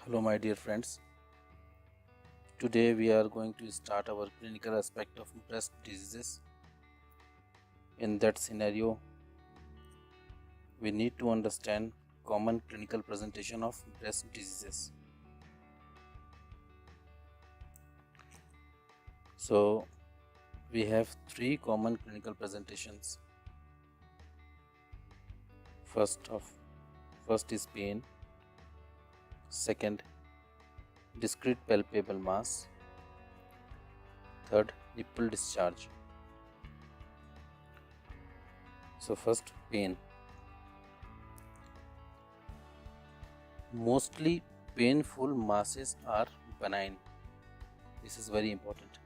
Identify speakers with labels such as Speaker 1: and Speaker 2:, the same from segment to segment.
Speaker 1: Hello my dear friends, today we are going to start our clinical aspect of breast diseases. In that scenario, we need to understand common clinical presentation of breast diseases. So we have three common clinical presentations. First is pain. Second, discrete palpable mass. Third, nipple discharge. So first, pain. Mostly painful masses are benign. This is very important.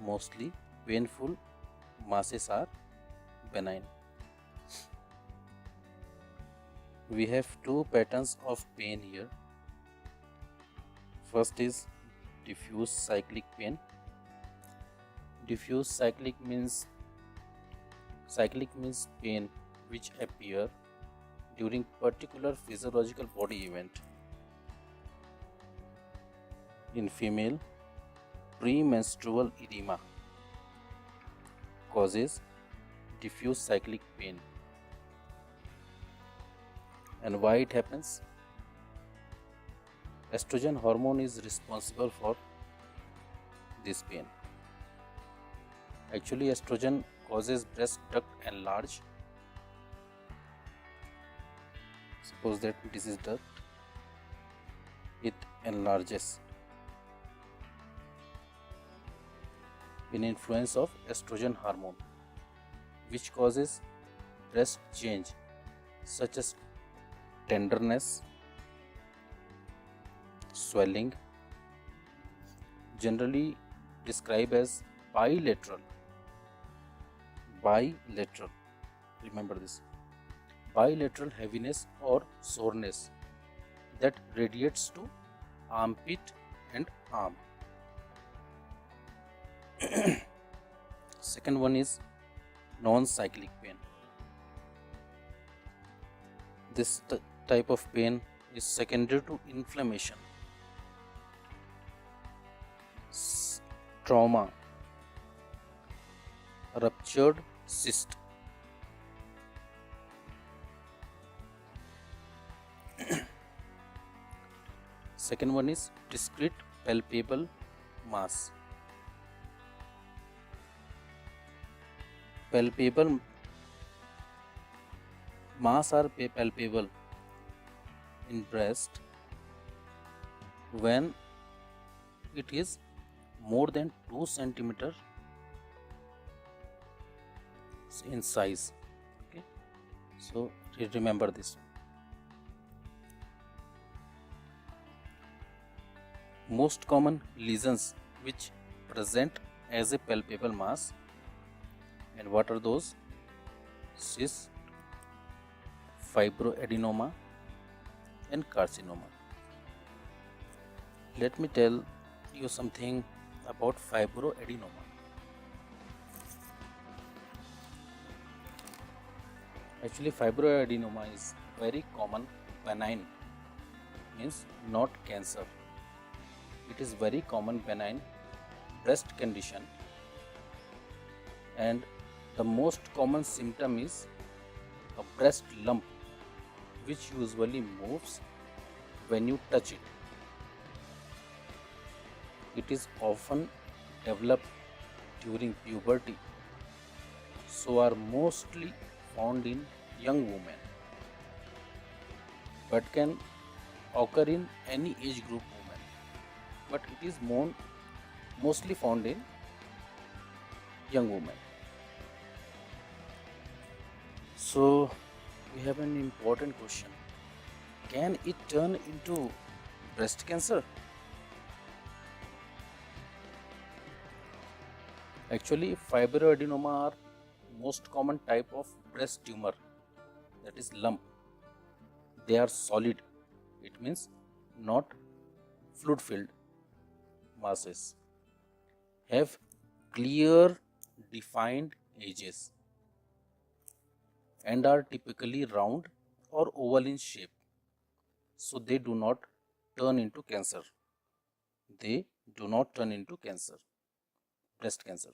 Speaker 1: Mostly painful masses are benign. We have two patterns of pain here. First is diffuse cyclic pain. Diffuse cyclic means pain which appear during particular physiological body event. In female, premenstrual edema causes diffuse cyclic pain. And why it happens? Estrogen hormone is responsible for this pain. Actually, estrogen causes breast duct enlarge. Suppose that this is duct, it enlarges in influence of estrogen hormone, which causes breast change such as tenderness, swelling, generally described as bilateral. Remember this. Bilateral heaviness or soreness that radiates to armpit and arm. Second one is non-cyclic pain. This type of pain is secondary to inflammation, trauma, ruptured cyst. Second one is discrete palpable mass. Palpable mass are palpable in breast when it is more than 2 centimeters in size. Okay, so remember this. Most common lesions which present as a palpable mass, and what are those? Cyst, fibroadenoma and carcinoma. Let me tell you something about fibroadenoma. Actually, fibroadenoma is very common, benign, means not cancer. It is very common benign breast condition, and the most common symptom is a breast lump which usually moves when you touch it. It is often developed during puberty, so are mostly found in young women, but can occur in any age group women, but it is mostly found in young women. So we have an important question. Can it turn into breast cancer? Actually, fibroadenoma are most common type of breast tumor, that is lump. They are solid. It means not fluid filled masses. Have clear defined edges and are typically round or oval in shape. so they do not turn into cancer. They do not turn into cancer, breast cancer.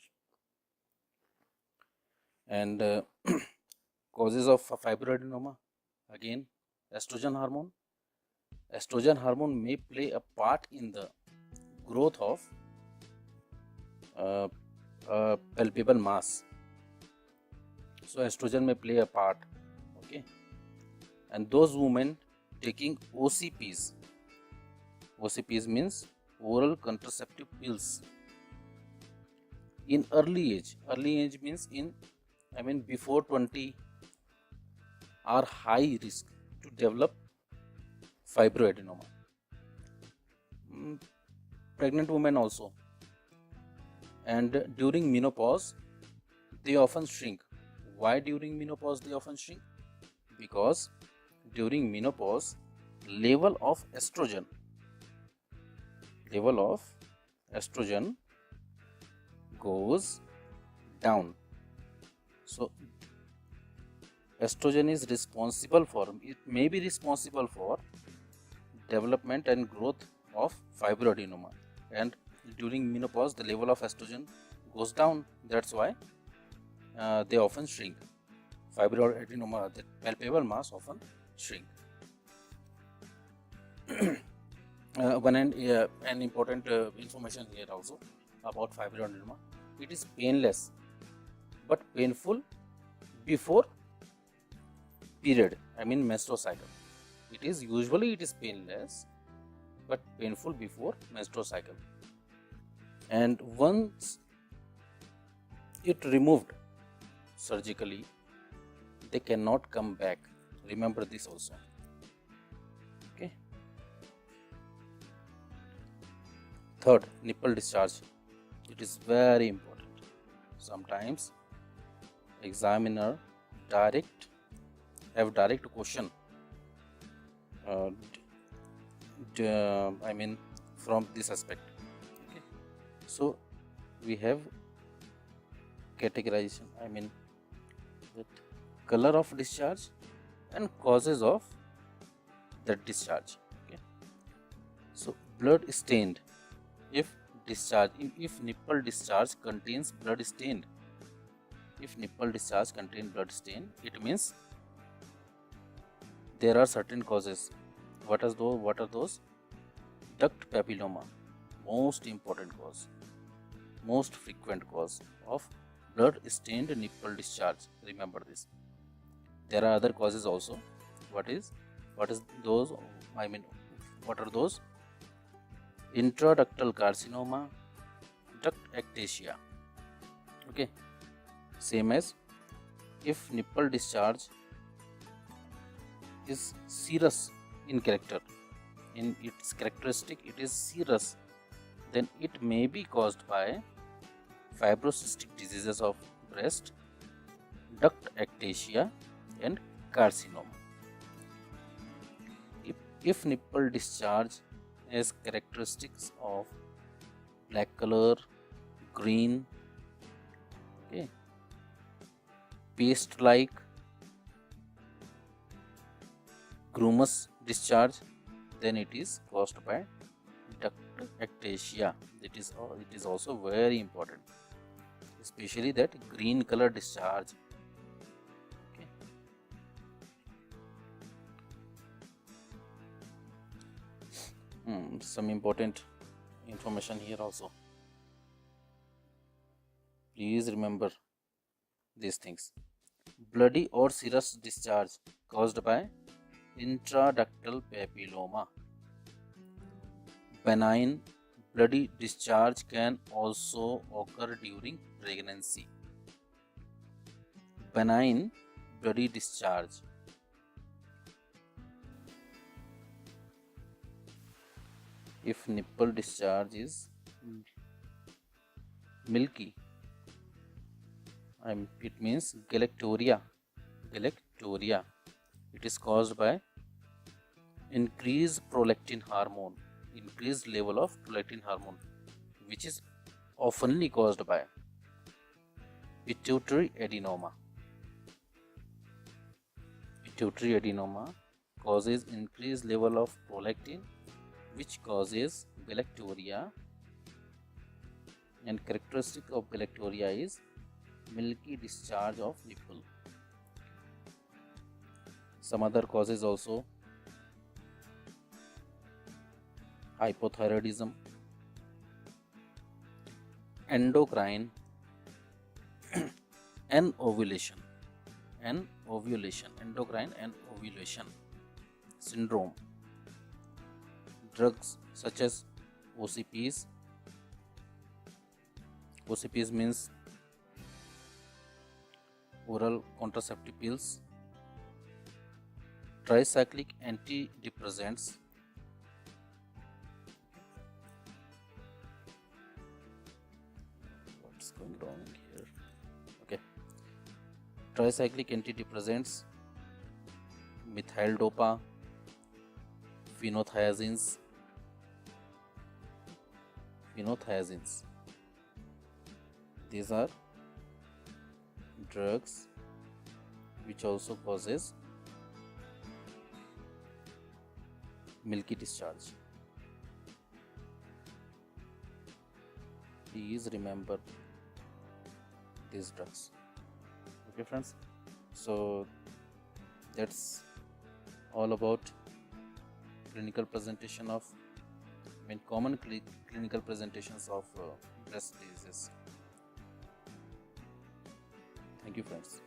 Speaker 1: And causes of fibroadenoma, again estrogen hormone. Estrogen hormone may play a part in the growth of palpable mass. So estrogen may play a part, okay. And those women taking OCPs, OCPs means oral contraceptive pills, in early age means before 20, are high risk to develop fibroadenoma. Pregnant women also. And during menopause, they often shrink. Why during menopause they often shrink? Because during menopause, level of estrogen goes down. So estrogen is responsible for, it may be responsible for development and growth of fibroadenoma, and during menopause the level of estrogen goes down. That's why they often shrink. Fibroadenoma, the palpable mass often shrink. An important information here also about fibroadenoma: it is painless but painful before period, menstrual cycle. It is painless but painful before menstrual cycle, and once it removed surgically, they cannot come back. Remember this also. Okay. Third, nipple discharge. It is very important. Sometimes examiner have direct question from this aspect. Okay. So we have categorization, the color of discharge and causes of that discharge. Okay. So blood stained, if nipple discharge contains blood stain, it means there are certain causes. What are those? Duct papilloma, most important cause, most frequent cause of blood stained nipple discharge. Remember this. There are other causes also. What is those? What are those? Intraductal carcinoma, duct ectasia. Okay. Same as if nipple discharge is serous in character, in its characteristic it is serous, then it may be caused by fibrocystic diseases of breast, duct ectasia and carcinoma. If nipple discharge has characteristics of black color, green, okay, paste like, grumous discharge, then it is caused by duct ectasia. It is also very important, especially that green color discharge. Okay. Some important information here also. Please remember these things. Bloody or serous discharge caused by intraductal papilloma. Benign bloody discharge can also occur during pregnancy. Benign bloody discharge. If nipple discharge is milky, it means galactoria. It is caused by increased prolactin hormone, increased level of prolactin hormone, which is oftenly caused by pituitary adenoma. Pituitary adenoma causes increased level of prolactin, which causes galactorrhea, and characteristic of galactorrhea is milky discharge of nipple. Some other causes also: hypothyroidism, endocrine and ovulation, endocrine and ovulation syndrome, drugs such as OCPs. OCPs means oral contraceptive pills, tricyclic antidepressants, what's going wrong here? Okay, tricyclic antidepressants, methyl dopa, phenothiazines. These are drugs which also causes milky discharge. Please remember these drugs. Okay friends, so that's all about clinical presentation of common clinical presentations of breast diseases. Thank you friends.